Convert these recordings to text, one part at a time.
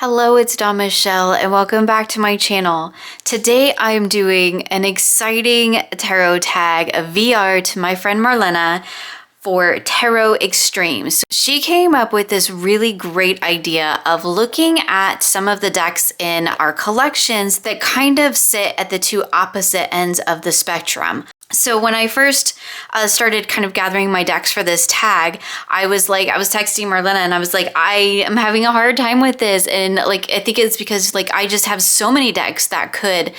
Hello, it's Dawn Michelle and welcome back to my channel. Today I'm doing an exciting tarot tag, a VR to my friend Marlene for Tarot Extremes. She came up with this really great idea of looking at some of the decks in our collections that kind of sit at the two opposite ends of the spectrum. So when I first started kind of gathering my decks for this tag, I was texting Marlene and I was like, I am having a hard time with this. And I think it's because I just have so many decks that could,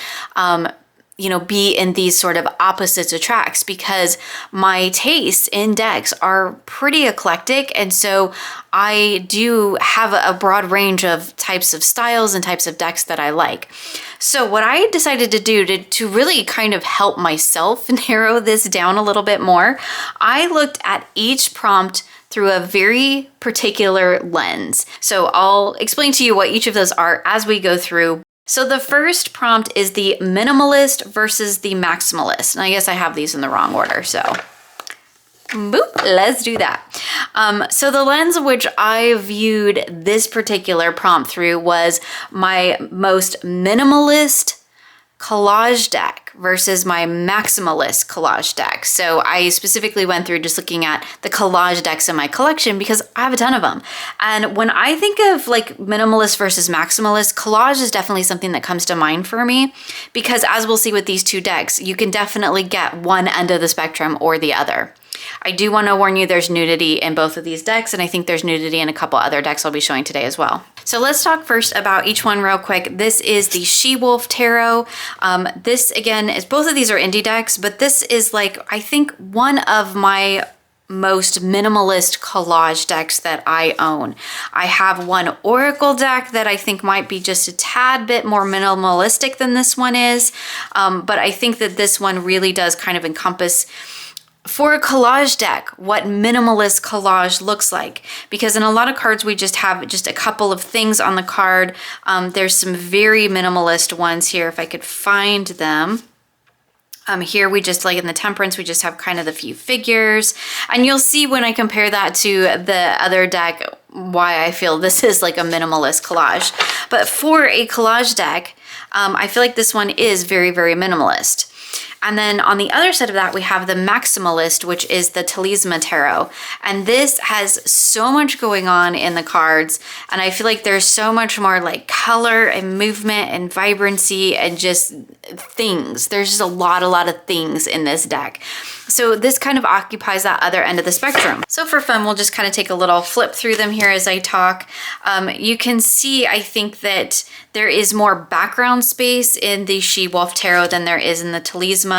be in these sort of opposites attracts because my tastes in decks are pretty eclectic. And so I do have a broad range of types of styles and types of decks that I like. So what I decided to do to really kind of help myself narrow this down a little bit more, I looked at each prompt through a very particular lens. So I'll explain to you what each of those are as we go through. So the first prompt is the minimalist versus the maximalist. And I guess I have these in the wrong order, so boop, let's do that. So the lens which I viewed this particular prompt through was my most minimalist collage deck versus my maximalist collage deck. So I specifically went through just looking at the collage decks in my collection because I have a ton of them. And when I think of minimalist versus maximalist, collage is definitely something that comes to mind for me because as we'll see with these two decks, you can definitely get one end of the spectrum or the other. I do want to warn you there's nudity in both of these decks, and I think there's nudity in a couple other decks I'll be showing today as well. So let's talk first about each one real quick. This is the She-Wolf Tarot. This again is, both of these are indie decks, but this is I think one of my most minimalist collage decks that I own. I have one Oracle deck that I think might be just a tad bit more minimalistic than this one is, but I think that this one really does kind of encompass for a collage deck what minimalist collage looks like, because in a lot of cards we just have just a couple of things on the card. There's some very minimalist ones here if I could find them. Here we just in the Temperance, we just have kind of the few figures, and you'll see when I compare that to the other deck why I feel this is a minimalist collage. But for a collage deck, I feel like this one is very, very minimalist. And then on the other side of that, we have the Maximalist, which is the Theresa Tarot. And this has so much going on in the cards. And I feel like there's so much more color and movement and vibrancy and just things. There's just a lot of things in this deck. So this kind of occupies that other end of the spectrum. So for fun, we'll just kind of take a little flip through them here as I talk. You can see, I think that there is more background space in the She-Wolf Tarot than there is in the Theresa.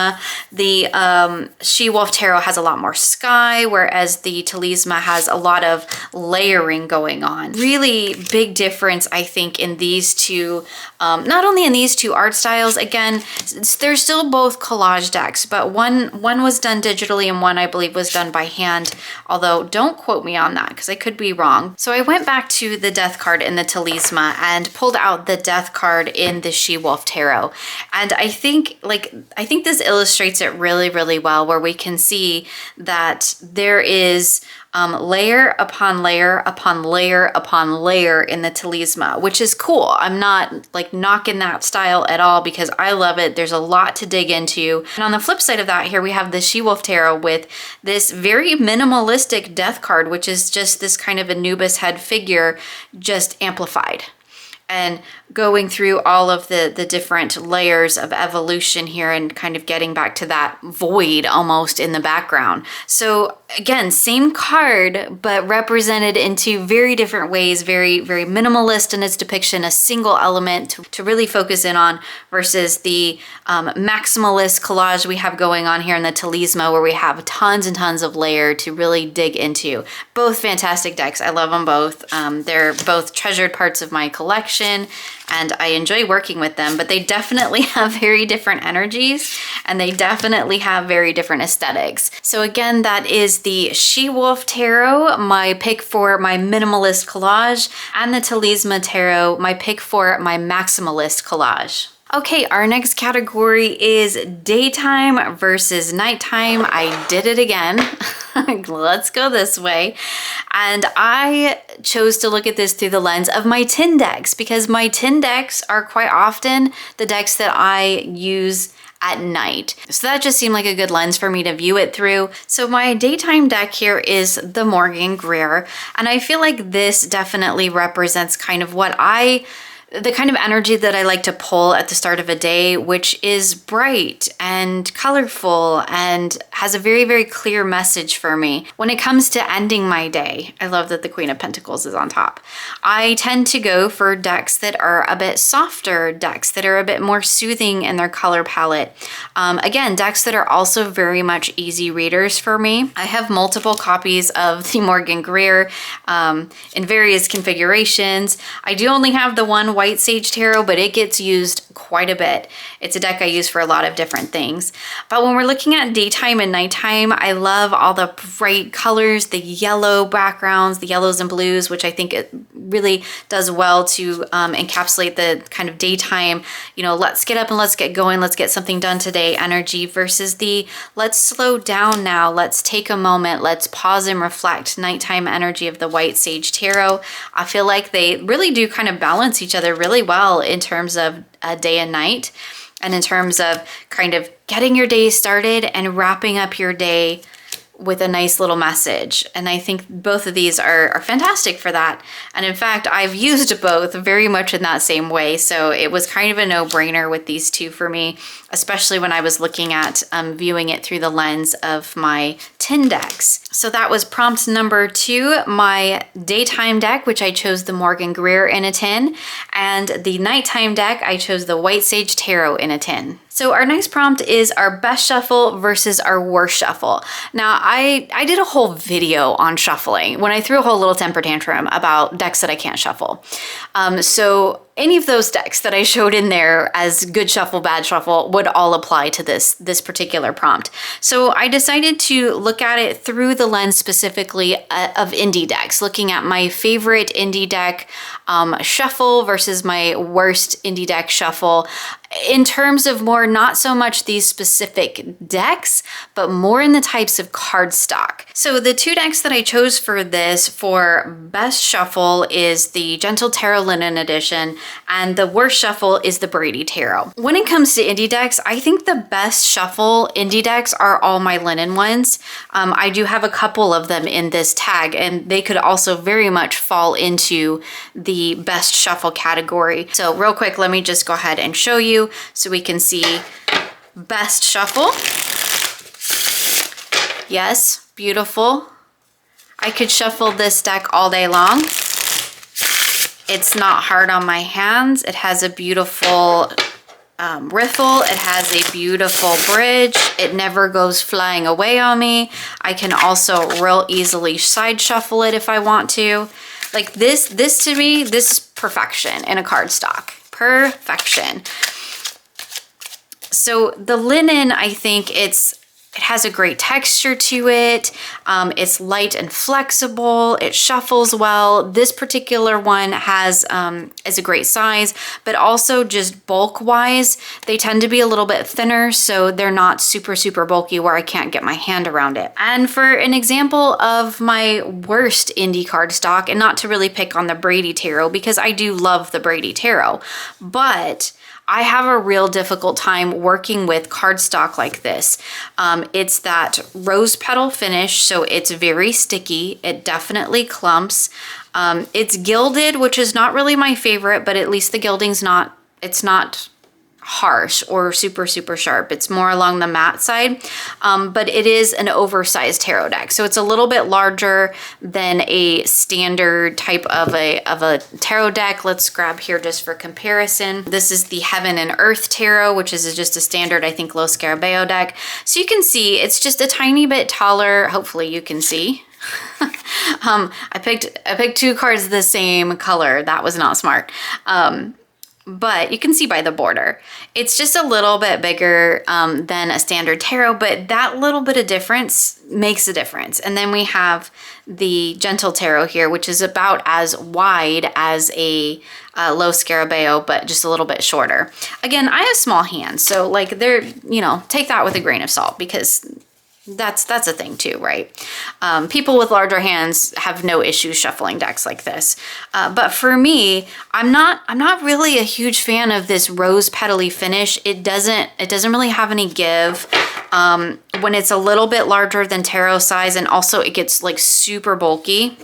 The She-Wolf Tarot has a lot more sky, whereas the Theresa has a lot of layering going on. Really big difference, I think, in these two, not only in these two art styles. Again, they're still both collage decks, but one was done digitally and one I believe was done by hand, although don't quote me on that because I could be wrong. So I went back to the Death card in the Theresa and pulled out the Death card in the She-Wolf Tarot, and I think this illustrates it really, really well, where we can see that there is layer upon layer upon layer upon layer in the Theresa, which is cool. I'm not knocking that style at all because I love it. There's a lot to dig into. And on the flip side of that, here we have the She-Wolf Tarot with this very minimalistic Death card, which is just this kind of Anubis head figure just amplified. And going through all of the different layers of evolution here and kind of getting back to that void almost in the background. So again, same card, but represented in two very different ways, very, very minimalist in its depiction, a single element to really focus in on versus the maximalist collage we have going on here in the Theresa, where we have tons and tons of layer to really dig into. Both fantastic decks. I love them both. They're both treasured parts of my collection, and I enjoy working with them, but they definitely have very different energies and they definitely have very different aesthetics. So again, that is the She-Wolf Tarot, my pick for my minimalist collage, and the Theresa Tarot, my pick for my maximalist collage. Okay, our next category is daytime versus nighttime. I did it again. Let's go this way. And I chose to look at this through the lens of my tin decks, because my tin decks are quite often the decks that I use at night. So that just seemed like a good lens for me to view it through. So my daytime deck here is the Morgan Greer, and I feel like this definitely represents kind of the kind of energy that I like to pull at the start of a day, which is bright and colorful and has a very, very clear message for me. When it comes to ending my day, I love that the Queen of Pentacles is on top. I tend to go for decks that are a bit softer, decks that are a bit more soothing in their color palette. Again, decks that are also very much easy readers for me. I have multiple copies of the Morgan Greer in various configurations. I do only have the one White Sage Tarot, but it gets used quite a bit. It's a deck I use for a lot of different things. But when we're looking at daytime and nighttime, I love all the bright colors, the yellow backgrounds, the yellows and blues, which I think it really does well to encapsulate the kind of daytime, you know, let's get up and let's get going, let's get something done today energy, versus the let's slow down now, let's take a moment, let's pause and reflect nighttime energy of the White Sage Tarot. I feel like they really do kind of balance each other really well in terms of day and night, and in terms of kind of getting your day started and wrapping up your day with a nice little message. And I think both of these are fantastic for that. And in fact, I've used both very much in that same way. So it was kind of a no-brainer with these two for me, especially when I was looking at viewing it through the lens of my tin decks. So that was prompt number 2, my daytime deck, which I chose the Morgan Greer in a tin, and the nighttime deck, I chose the White Sage Tarot in a tin. So our next prompt is our best shuffle versus our worst shuffle. Now, I did a whole video on shuffling when I threw a whole little temper tantrum about decks that I can't shuffle. So any of those decks that I showed in there as good shuffle, bad shuffle would all apply to this particular prompt. So I decided to look at it through the lens specifically of indie decks, looking at my favorite indie deck shuffle versus my worst indie deck shuffle, in terms of more not so much these specific decks, but more in the types of cardstock. So the 2 decks that I chose for this for best shuffle is the Gentle Tarot Linen Edition, and the worst shuffle is the Brady Tarot. When it comes to indie decks, I think the best shuffle indie decks are all my linen ones. I do have a couple of them in this tag, and they could also very much fall into the best shuffle category. So real quick, let me just go ahead and show you so we can see best shuffle. Yes, beautiful. I could shuffle this deck all day long. It's not hard on my hands. It has a beautiful riffle. It has a beautiful bridge. It never goes flying away on me. I can also real easily side shuffle it if I want to. Like this to me, this is perfection in a cardstock. Perfection. So the linen, I think it has a great texture to it. It's light and flexible. It shuffles well. This particular one is a great size, but also just bulk wise, they tend to be a little bit thinner, so they're not super, super bulky where I can't get my hand around it. And for an example of my worst indie cardstock, and not to really pick on the Brady Tarot, because I do love the Brady Tarot, but I have a real difficult time working with cardstock like this. It's that rose petal finish, so it's very sticky. It definitely clumps. It's gilded, which is not really my favorite, but at least the gilding's it's not harsh or super, super sharp. It's more along the matte side, but it is an oversized tarot deck. So it's a little bit larger than a standard type of a tarot deck. Let's grab here just for comparison. This is the Heaven and Earth Tarot, which is just a standard, I think, Lo Scarabeo deck. So you can see it's just a tiny bit taller. Hopefully you can see. I picked 2 cards the same color. That was not smart. but you can see by the border, it's just a little bit bigger than a standard tarot, but that little bit of difference makes a difference. And then we have the gentle tarot here, which is about as wide as a low scarabeo, but just a little bit shorter. Again, I have small hands, so like they're, you know, take that with a grain of salt, because that's a thing too, right? People with larger hands have no issue shuffling decks like this. But for me, I'm not really a huge fan of this rose petally finish. It doesn't really have any give. When it's a little bit larger than tarot size, and also it gets like super bulky,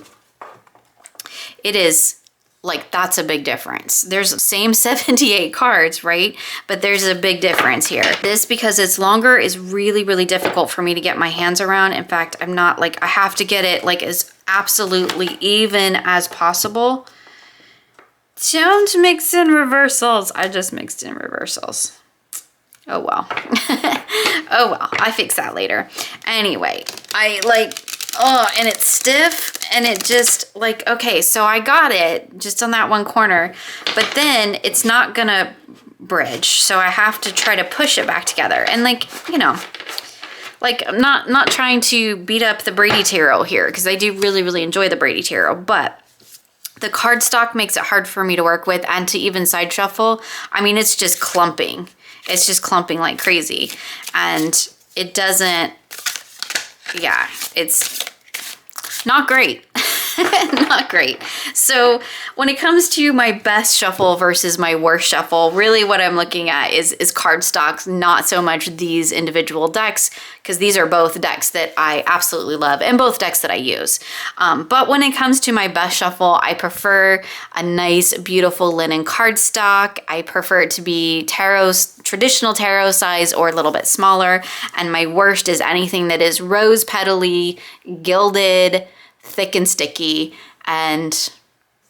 it is like, that's a big difference. There's the same 78 cards, right? But there's a big difference here. This, because it's longer, is really, really difficult for me to get my hands around. In fact, I'm not like, I have to get it like as absolutely even as possible. Don't mix in reversals. I just mixed in reversals. Oh well. Oh well, I fix that later. Anyway, I like, oh, and it's stiff, and it just like, okay, so I got it just on that one corner, but then it's not gonna bridge. So I have to try to push it back together. And like, you know, like I'm not trying to beat up the Brady Tarot here, because I do really, really enjoy the Brady Tarot, but the cardstock makes it hard for me to work with and to even side shuffle. I mean, it's just clumping. It's just clumping like crazy. And it doesn't, yeah, it's not great. Not great. So when it comes to my best shuffle versus my worst shuffle, really what I'm looking at is cardstocks, not so much these individual decks, because these are both decks that I absolutely love and both decks that I use. But when it comes to my best shuffle, I prefer a nice, beautiful linen cardstock. I prefer it to be traditional tarot size or a little bit smaller. And my worst is anything that is rose petally, gilded, thick and sticky, and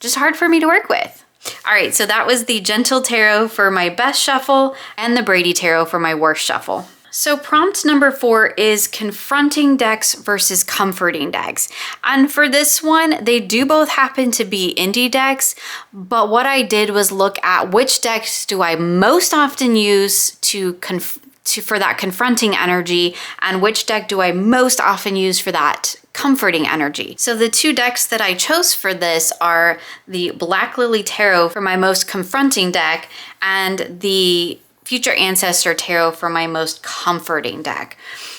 just hard for me to work with. All right, so that was the Gentle Tarot for my best shuffle and the Brady Tarot for my worst shuffle. So prompt number 4 is confronting decks versus comforting decks. And for this one, they do both happen to be indie decks, but what I did was look at which decks do I most often use for that confronting energy, and which deck do I most often use for that comforting energy. So the two decks that I chose for this are the Black Lily Tarot for my most confronting deck and the Future Ancestor Tarot for my most comforting deck.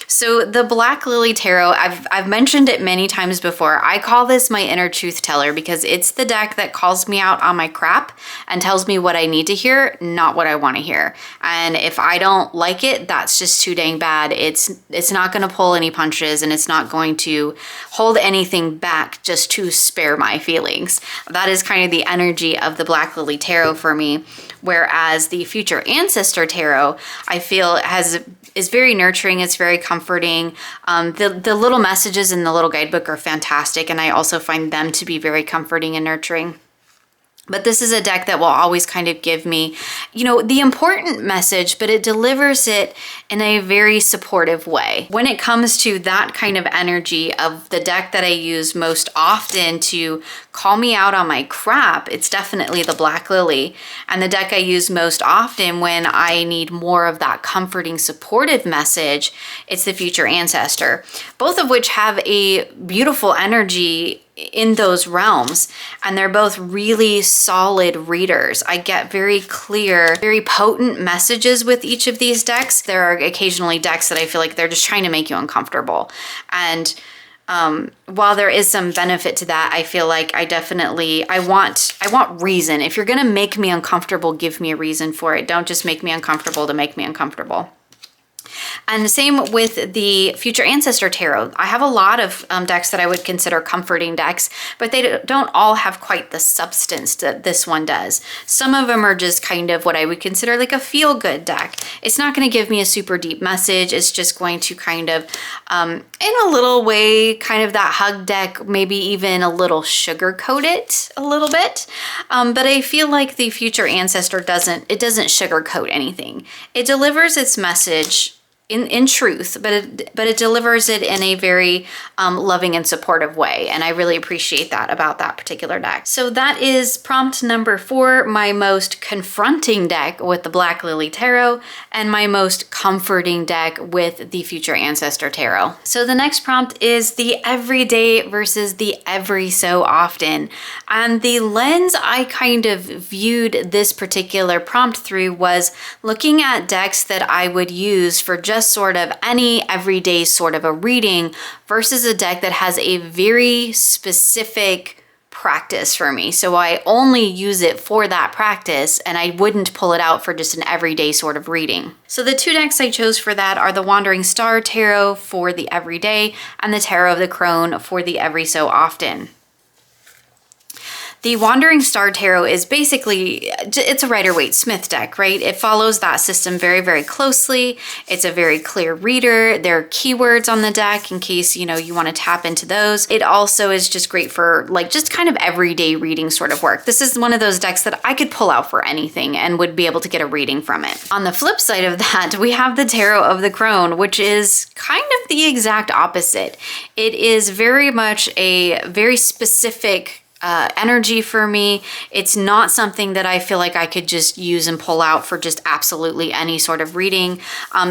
So the Black Lily Tarot, I've mentioned it many times before. I call this my inner truth teller, because it's the deck that calls me out on my crap and tells me what I need to hear, not what I want to hear. And if I don't like it, that's just too dang bad. It's not going to pull any punches, and it's not going to hold anything back just to spare my feelings. That is kind of the energy of the Black Lily Tarot for me. Whereas the Future Ancestor Tarot, I feel is very nurturing. It's very comforting. The little messages in the little guidebook are fantastic, and I also find them to be very comforting and nurturing. But this is a deck that will always kind of give me, you know, the important message, but it delivers it in a very supportive way. When it comes to that kind of energy of the deck that I use most often to call me out on my crap, it's definitely the Black Lily. And the deck I use most often when I need more of that comforting, supportive message, it's the Future Ancestor. Both of which have a beautiful energy in those realms, and they're both really solid readers. I get very clear, very potent messages with each of these decks. There are occasionally decks that I feel like they're just trying to make you uncomfortable. And while there is some benefit to that, I feel like I want reason. If you're gonna make me uncomfortable, give me a reason for it. Don't just make me uncomfortable to make me uncomfortable. And the same with the Future Ancestor Tarot. I have a lot of decks that I would consider comforting decks, but they don't all have quite the substance that this one does. Some of them are just kind of what I would consider like a feel-good deck. It's not going to give me a super deep message. It's just going to kind of, in a little way, kind of that hug deck, maybe even a little sugarcoat it a little bit. But I feel like the Future Ancestor doesn't sugarcoat anything. It delivers its message in truth, but it delivers it in a very loving and supportive way. And I really appreciate that about that particular deck. So that is prompt number 4, my most confronting deck with the Black Lily Tarot, and my most comforting deck with the Future Ancestor Tarot. So the next prompt is the everyday versus the every so often. And the lens I kind of viewed this particular prompt through was looking at decks that I would use for just sort of any everyday sort of a reading versus a deck that has a very specific practice for me. So I only use it for that practice, and I wouldn't pull it out for just an everyday sort of reading. So the 2 decks I chose for that are the Wandering Star Tarot for the everyday and the Tarot of the Crone for the every so often. The Wandering Star Tarot is basically, it's a Rider-Waite-Smith deck, right? It follows that system very, very closely. It's a very clear reader. There are keywords on the deck in case, you know, you want to tap into those. It also is just great for like just kind of everyday reading sort of work. This is one of those decks that I could pull out for anything and would be able to get a reading from it. On the flip side of that, we have the Tarot of the Crone, which is kind of the exact opposite. It is very much a very specific energy for me. It's not something that I feel like I could just use and pull out for just absolutely any sort of reading.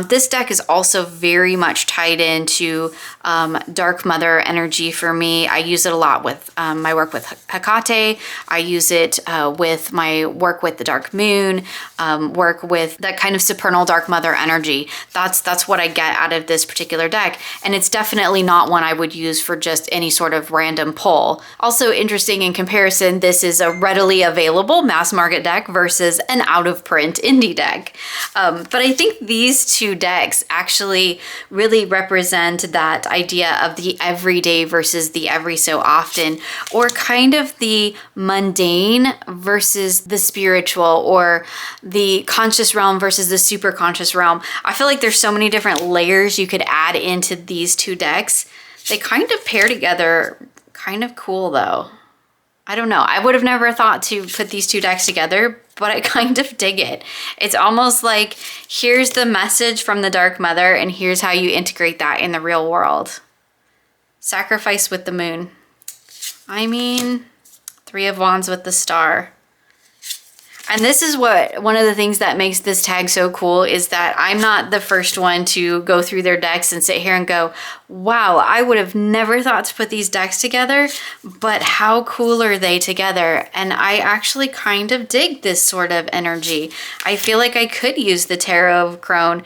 This deck is also very much tied into Dark Mother energy for me. I use it a lot with my work with Hecate. I use it with my work with the Dark Moon, work with that kind of supernal Dark Mother energy. That's what I get out of this particular deck. And it's definitely not one I would use for just any sort of random pull. Also interesting in comparison, this is a readily available mass market deck versus an out of print indie deck. But I think these 2 decks actually really represent that idea of the everyday versus the every so often, or kind of the mundane versus the spiritual, or the conscious realm versus the super conscious realm. I feel like there's so many different layers you could add into these 2 decks. They kind of pair together kind of cool though. I don't know. I would have never thought to put these 2 decks together, but I kind of dig it. It's almost like here's the message from the Dark Mother and here's how you integrate that in the real world. Sacrifice with the moon. I mean, 3 of Wands with the star. And this is one of the things that makes this tag so cool is that I'm not the first one to go through their decks and sit here and go, wow, I would have never thought to put these decks together, but how cool are they together? And I actually kind of dig this sort of energy. I feel like I could use the Tarot of Crone.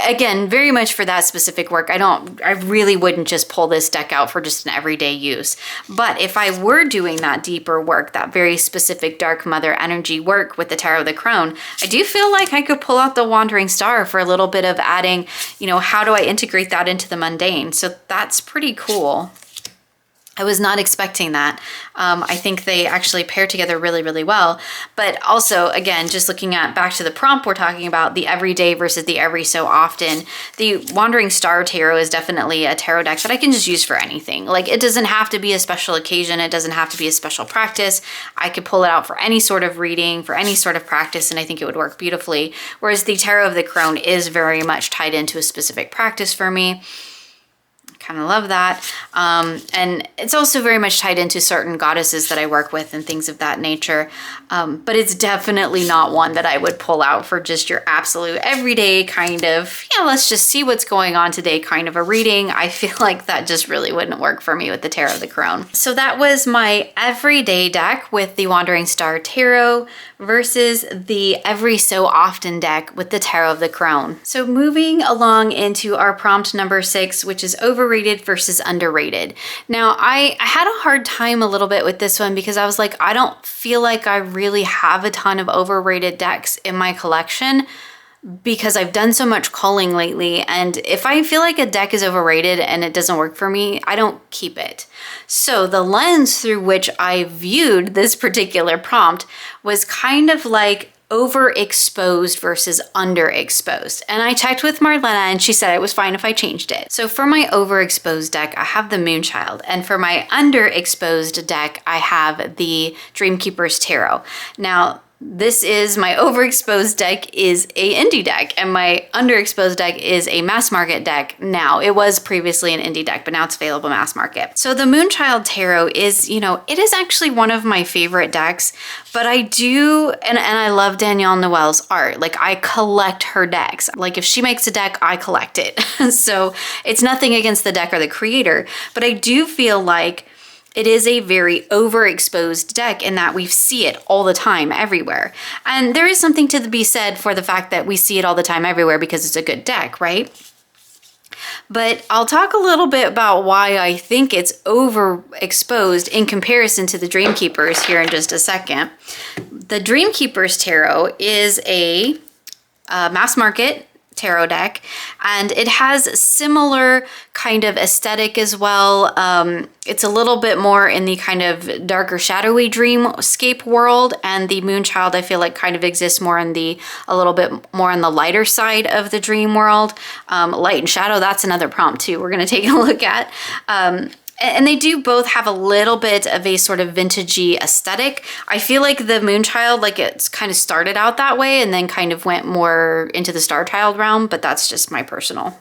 Again, very much for that specific work. I really wouldn't just pull this deck out for just an everyday use. But if I were doing that deeper work, that very specific Dark Mother energy work with the Tarot of the Crone, I do feel like I could pull out the Wandering Star for a little bit of adding, you know, how do I integrate that into the mundane? So that's pretty cool. I was not expecting that. I think they actually pair together really, really well. But also, again, just looking at back to the prompt, we're talking about the everyday versus the every so often. The Wandering Star Tarot is definitely a tarot deck that I can just use for anything. Like, it doesn't have to be a special occasion. It doesn't have to be a special practice. I could pull it out for any sort of reading, for any sort of practice, and I think it would work beautifully. Whereas the Tarot of the Crone is very much tied into a specific practice for me. Kind of love that. And it's also very much tied into certain goddesses that I work with and things of that nature. But it's definitely not one that I would pull out for just your absolute everyday kind of, yeah, let's just see what's going on today kind of a reading. I feel like that just really wouldn't work for me with the Tarot of the Crone. So that was my everyday deck with the Wandering Star Tarot versus the every so often deck with the Tarot of the Crone. So moving along into our prompt number 6, which is overrated versus underrated. Now, I had a hard time a little bit with this one because I was like, I don't feel like I really have a ton of overrated decks in my collection because I've done so much culling lately. And if I feel like a deck is overrated and it doesn't work for me, I don't keep it. So the lens through which I viewed this particular prompt was kind of like overexposed versus underexposed. And I checked with Marlene and she said it was fine if I changed it. So for my overexposed deck, I have the Moonchild. And for my underexposed deck, I have the Dreamkeeper's Tarot. Now, this is my overexposed deck is a indie deck, and my underexposed deck is a mass market deck now. It was previously an indie deck, but now it's available mass market. So the Moonchild Tarot is, you know, it is actually one of my favorite decks, but I do, and I love Danielle Noel's art. Like, I collect her decks. Like, if she makes a deck, I collect it. So it's nothing against the deck or the creator, but I do feel like it is a very overexposed deck in that we see it all the time everywhere. And there is something to be said for the fact that we see it all the time everywhere because it's a good deck, right? But I'll talk a little bit about why I think it's overexposed in comparison to the Dreamkeepers here in just a second. The Dreamkeepers Tarot is a mass market tarot deck, and it has similar kind of aesthetic as well. It's a little bit more in the kind of darker shadowy dreamscape world, and the Moonchild I feel like kind of exists more in the a little bit more on the lighter side of the dream world. Light and shadow, that's another prompt too we're going to take a look at. And they do both have a little bit of a sort of vintagey aesthetic. I feel like the Moonchild, like, it's kind of started out that way and then kind of went more into the Star Child realm, but that's just my personal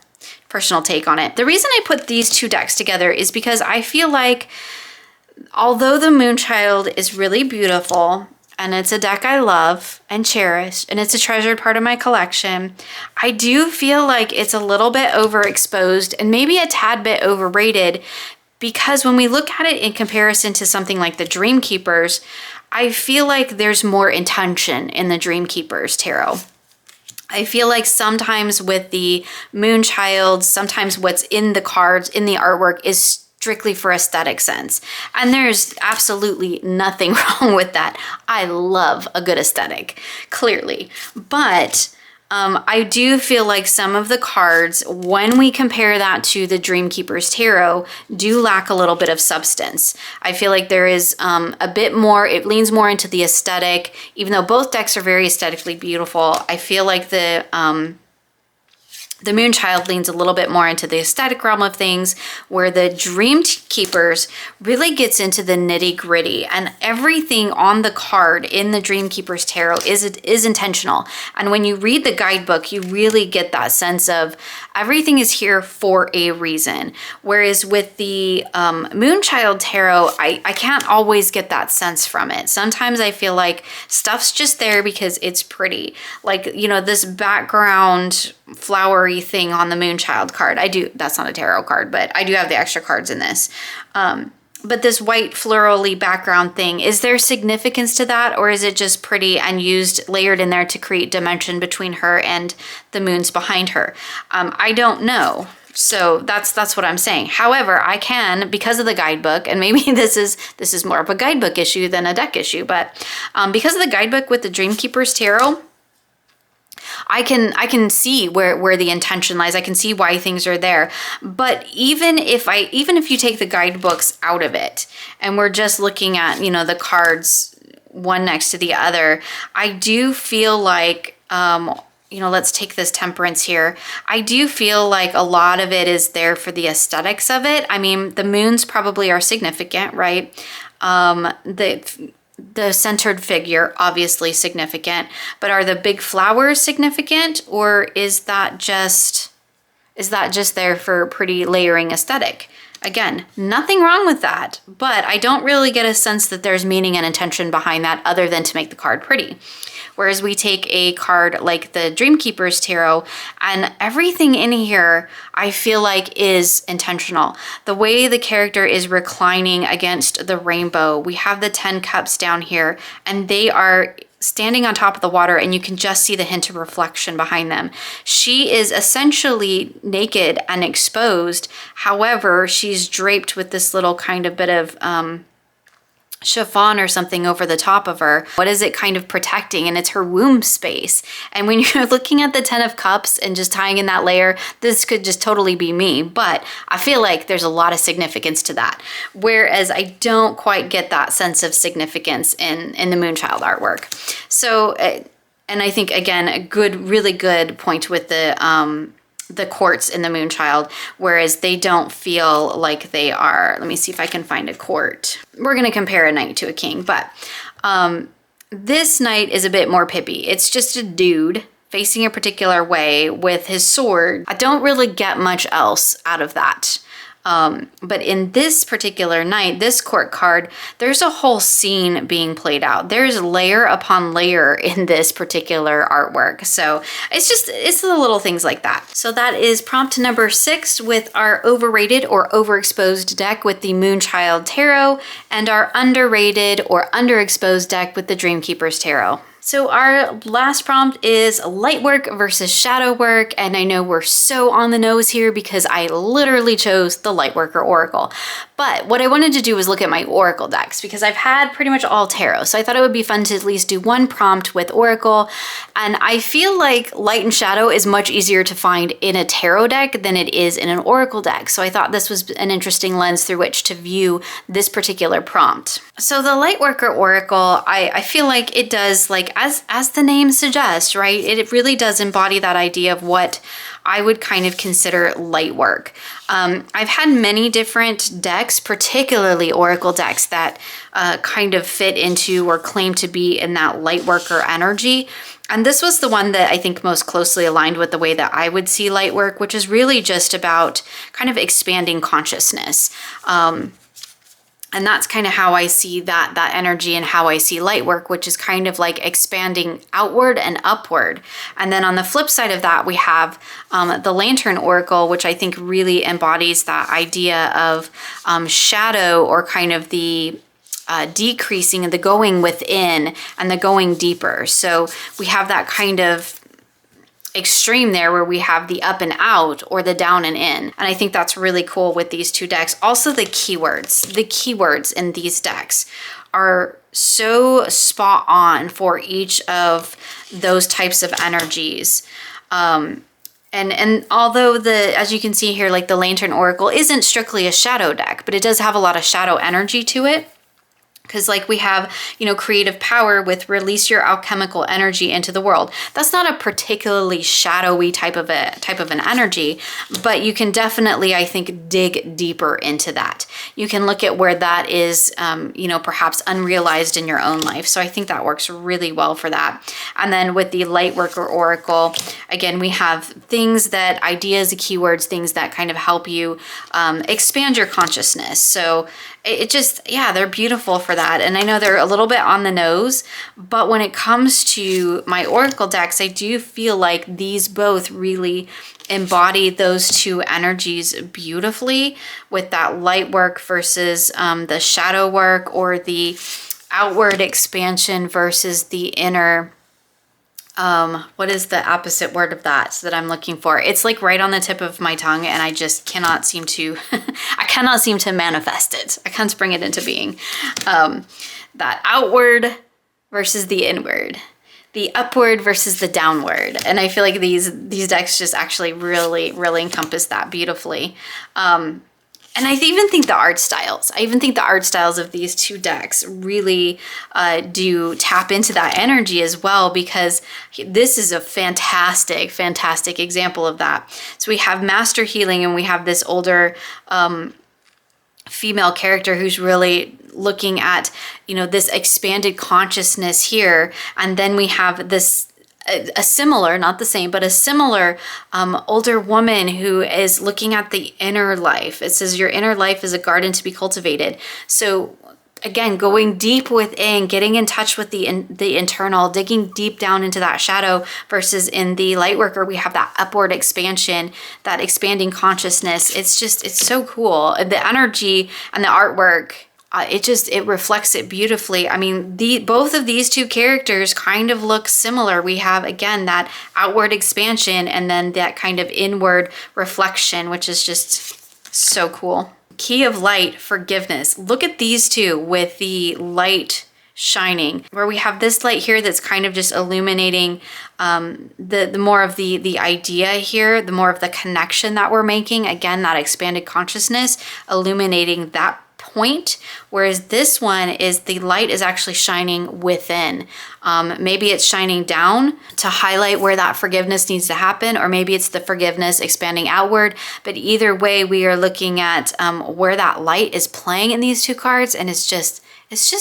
take on it. The reason I put these two decks together is because I feel like although the Moonchild is really beautiful, and it's a deck I love and cherish, and it's a treasured part of my collection, I do feel like it's a little bit overexposed and maybe a tad bit overrated, because when we look at it in comparison to something like the Dreamkeepers, I feel like there's more intention in the Dreamkeepers Tarot. I feel like sometimes with the Moonchild, sometimes what's in the cards, in the artwork, is strictly for aesthetic sense. And there's absolutely nothing wrong with that. I love a good aesthetic, clearly. But I do feel like some of the cards, when we compare that to the Dreamkeepers Tarot, do lack a little bit of substance. I feel like there is a bit more, it leans more into the aesthetic. Even though both decks are very aesthetically beautiful, I feel like the Moonchild leans a little bit more into the aesthetic realm of things, where the Dreamkeepers really gets into the nitty-gritty, and everything on the card in the Dreamkeepers Tarot is intentional. And when you read the guidebook, you really get that sense of everything is here for a reason. Whereas with the Moonchild Tarot, I can't always get that sense from it. Sometimes I feel like stuff's just there because it's pretty. Like, you know, this background flowery thing on the Moonchild card. That's not a tarot card, but I do have the extra cards in this. But this white florally background thing, is there significance to that, or is it just pretty and layered in there to create dimension between her and the moons behind her? I don't know. So that's what I'm saying. However, I can, because of the guidebook, and maybe this is more of a guidebook issue than a deck issue, but because of the guidebook with the Dreamkeepers Tarot, I can see where the intention lies. I can see why things are there. But even if you take the guidebooks out of it and we're just looking at, you know, the cards one next to the other, I do feel like, you know, let's take this Temperance here. I do feel like a lot of it is there for the aesthetics of it. I mean, the moons probably are significant, right? The centered figure, obviously significant, but are the big flowers significant, or is that just there for pretty layering aesthetic? Again, nothing wrong with that, but I don't really get a sense that there's meaning and intention behind that other than to make the card pretty. Whereas we take a card like the Dreamkeepers Tarot, and everything in here I feel like is intentional. The way the character is reclining against the rainbow, we have the 10 cups down here, and they are standing on top of the water, and you can just see the hint of reflection behind them. She is essentially naked and exposed. However, she's draped with this little kind of bit of chiffon or something over the top of her. What is it kind of protecting? And it's her womb space. And when you're looking at the 10 of cups and just tying in that layer, this could just totally be me, but I feel like there's a lot of significance to that. Whereas I don't quite get that sense of significance in the Moonchild artwork. So, and I think, again, a really good point with the courts in the Moonchild, whereas they don't feel like they are. Let me see if I can find a court. We're going to compare a knight to a king, but This knight is a bit more pippy. It's just a dude facing a particular way with his sword. I don't really get much else out of that. But in this particular knight, this court card, there's a whole scene being played out. There's layer upon layer in this particular artwork. So it's the little things like that. So that is prompt number 6 with our overrated or overexposed deck with the Moonchild Tarot, and our underrated or underexposed deck with the Dreamkeeper's Tarot. So our last prompt is light work versus shadow work, and I know we're so on the nose here because I literally chose the light worker oracle. But what I wanted to do was look at my oracle decks because I've had pretty much all tarot, so I thought it would be fun to at least do one prompt with oracle, and I feel like light and shadow is much easier to find in a tarot deck than it is in an oracle deck, so I thought this was an interesting lens through which to view this particular prompt. So the light worker oracle, I feel like it does, like as the name suggests, right? It really does embody that idea of what I would kind of consider light work. I've had many different decks, particularly oracle decks, that kind of fit into or claim to be in that light worker energy. And this was the one that I think most closely aligned with the way that I would see light work, which is really just about kind of expanding consciousness. And that's kind of how I see that energy and how I see light work, which is kind of like expanding outward and upward. And then on the flip side of that, we have the Lantern Oracle, which I think really embodies that idea of shadow, or kind of the decreasing and the going within and the going deeper. So we have that kind of extreme there where we have the up and out or the down and in. And I think that's really cool with these two decks. Also the keywords in these decks are so spot on for each of those types of energies. And although as you can see here, like the Lantern Oracle isn't strictly a shadow deck, but it does have a lot of shadow energy to it. Because like we have, creative power with release your alchemical energy into the world. That's not a particularly shadowy type of an energy, but you can definitely, I think, dig deeper into that. You can look at where that is, perhaps unrealized in your own life. So I think that works really well for that. And then with the Lightworker Oracle, again, we have ideas, keywords, things that kind of help you expand your consciousness. So they're beautiful for that. And I know they're a little bit on the nose, but when it comes to my oracle decks, I do feel like these both really embody those two energies beautifully, with that light work versus the shadow work, or the outward expansion versus the inner. What is the opposite word of that that I'm looking for? It's like right on the tip of my tongue, and I just cannot seem to, I cannot seem to manifest it. I can't bring it into being. That outward versus the inward, the upward versus the downward. And I feel like these decks just actually really, really encompass that beautifully. And I even think the art styles of these two decks really do tap into that energy as well, because this is a fantastic, fantastic example of that. So we have Master Healing, and we have this older female character who's really looking at, this expanded consciousness here. And then we have this a similar, not the same, but a similar older woman who is looking at the inner life. It says your inner life is a garden to be cultivated. So again, going deep within, getting in touch with the internal, digging deep down into that shadow, versus in the Lightworker, we have that upward expansion, that expanding consciousness. It's so cool. The energy and the artwork, it reflects it beautifully. I mean, both of these two characters kind of look similar. We have, again, that outward expansion, and then that kind of inward reflection, which is just so cool. Key of Light, Forgiveness. Look at these two with the light shining, where we have this light here that's kind of just illuminating the more of the idea here, the more of the connection that we're making. Again, that expanded consciousness illuminating that point, whereas this one is the light is actually shining within. Maybe it's shining down to highlight where that forgiveness needs to happen, or maybe it's the forgiveness expanding outward. But either way, we are looking at where that light is playing in these two cards, and it's just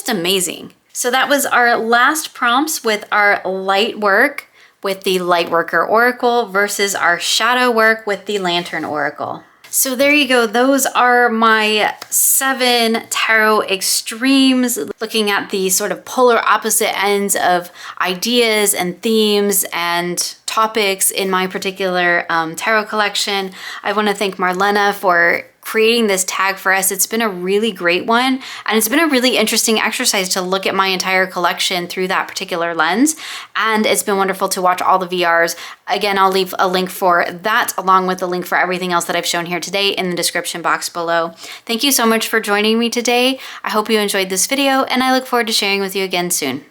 amazing. So that was our last prompts with our light work with the Lightworker Oracle versus our shadow work with the Lantern Oracle. So there you go. Those are my 7 tarot extremes, looking at the sort of polar opposite ends of ideas and themes and topics in my particular tarot collection. I want to thank Marlene for creating this tag for us. It's been a really great one, and it's been a really interesting exercise to look at my entire collection through that particular lens, and it's been wonderful to watch all the VRs. Again, I'll leave a link for that along with the link for everything else that I've shown here today in the description box below. Thank you so much for joining me today. I hope you enjoyed this video, and I look forward to sharing with you again soon.